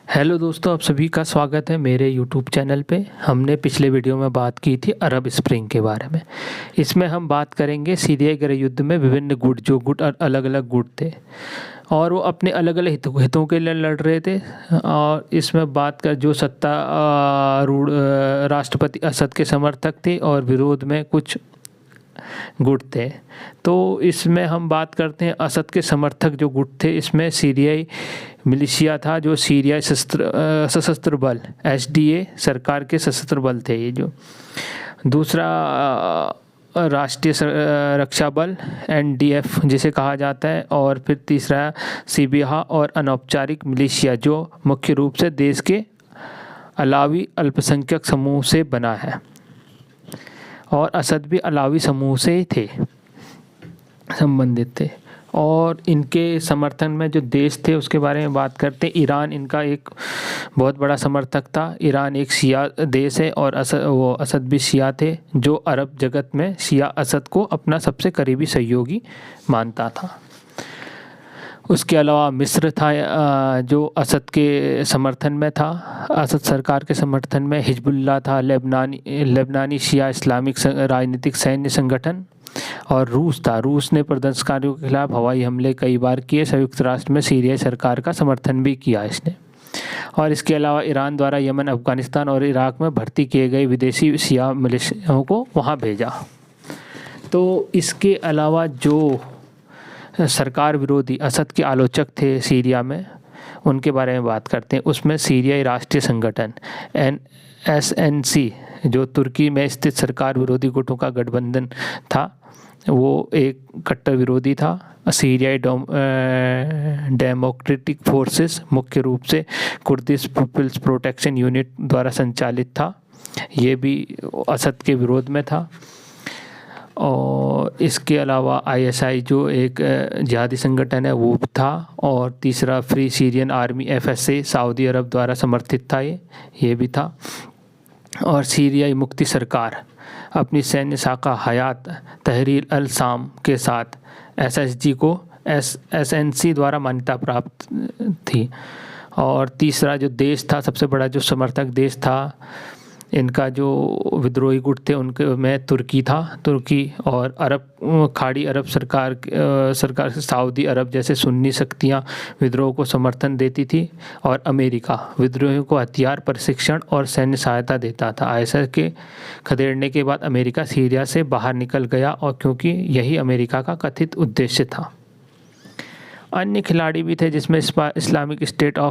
Hello दोस्तों, आप सभी का स्वागत है मेरे यूट्यूब चैनल पे। हमने पिछले वीडियो में बात की थी अरब स्प्रिंग के बारे में। इसमें हम बात करेंगे सीरिया गृह युद्ध में विभिन्न गुट, जो गुट अलग अलग गुट थे और वो अपने अलग अलग हितों के लिए लड़ रहे थे। और इसमें बात कर जो सत्तारूढ़ राष्ट्रपति असद के समर्थक थे और विरोध में कुछ गुट थे। तो इसमें हम बात करते हैं असद के समर्थक जो गुट थे। इसमें सीरियाई मिलिशिया था, जो सीरियाई सशस्त्र बल एसडीए सरकार के सशस्त्र बल थे ये जो। दूसरा राष्ट्रीय रक्षा बल एनडीएफ जिसे कहा जाता है। और फिर तीसरा सीबिहा और अनौपचारिक मिलिशिया जो मुख्य रूप से देश के अलावी अल्पसंख्यक समूह से बना है। और असद भी अलावी समूह से ही थे, संबंधित थे। और इनके समर्थन में जो देश थे उसके बारे में बात करते हैं। ईरान इनका एक बहुत बड़ा समर्थक था। ईरान एक शिया देश है और असद भी शिया थे, जो अरब जगत में शिया असद को अपना सबसे करीबी सहयोगी मानता था। उसके अलावा मिस्र था, जो असद के समर्थन में था, असद सरकार के समर्थन में। हिजबुल्लाह था, लेबनानी शिया इस्लामिक राजनीतिक सैन्य संगठन। और रूस था, रूस ने प्रदर्शनकारियों के खिलाफ हवाई हमले कई बार किए। संयुक्त राष्ट्र में सीरियाई सरकार का समर्थन भी किया इसने। और इसके अलावा ईरान द्वारा यमन, अफगानिस्तान और इराक में भर्ती किए गए विदेशी शिया मिलिशियाओं को वहाँ भेजा। तो इसके अलावा जो सरकार विरोधी असद के आलोचक थे सीरिया में, उनके बारे में बात करते हैं। उसमें सीरियाई राष्ट्रीय संगठन एसएनसी, जो तुर्की में स्थित सरकार विरोधी गुटों का गठबंधन था, वो एक कट्टर विरोधी था। सीरियाई डेमोक्रेटिक फोर्सेस मुख्य रूप से कुर्दिश पीपल्स प्रोटेक्शन यूनिट द्वारा संचालित था। ये भी असद के विरोध में था। और इसके अलावा आईएसआई जो एक जिहादी संगठन है वो था। और तीसरा फ्री सीरियन आर्मी एफएसए सऊदी अरब द्वारा समर्थित था, ये भी था। और सीरियाई मुक्ति सरकार अपनी सैन्य शाखा हयात तहरीर अल शाम के साथ एसएसजी को एसएनसी द्वारा मान्यता प्राप्त थी। और तीसरा जो देश था, सबसे बड़ा जो समर्थक देश था इनका, जो विद्रोही गुट थे उनके में तुर्की था। तुर्की और अरब खाड़ी अरब सरकार सऊदी अरब जैसे सुन्नी शक्तियाँ विद्रोह को समर्थन देती थी। और अमेरिका विद्रोहियों को हथियार, प्रशिक्षण और सैन्य सहायता देता था। आईएसआई के खदेड़ने के बाद अमेरिका सीरिया से बाहर निकल गया, और क्योंकि यही अमेरिका का कथित उद्देश्य था। अन्य खिलाड़ी भी थे जिसमें इस्लामिक स्टेट ऑफ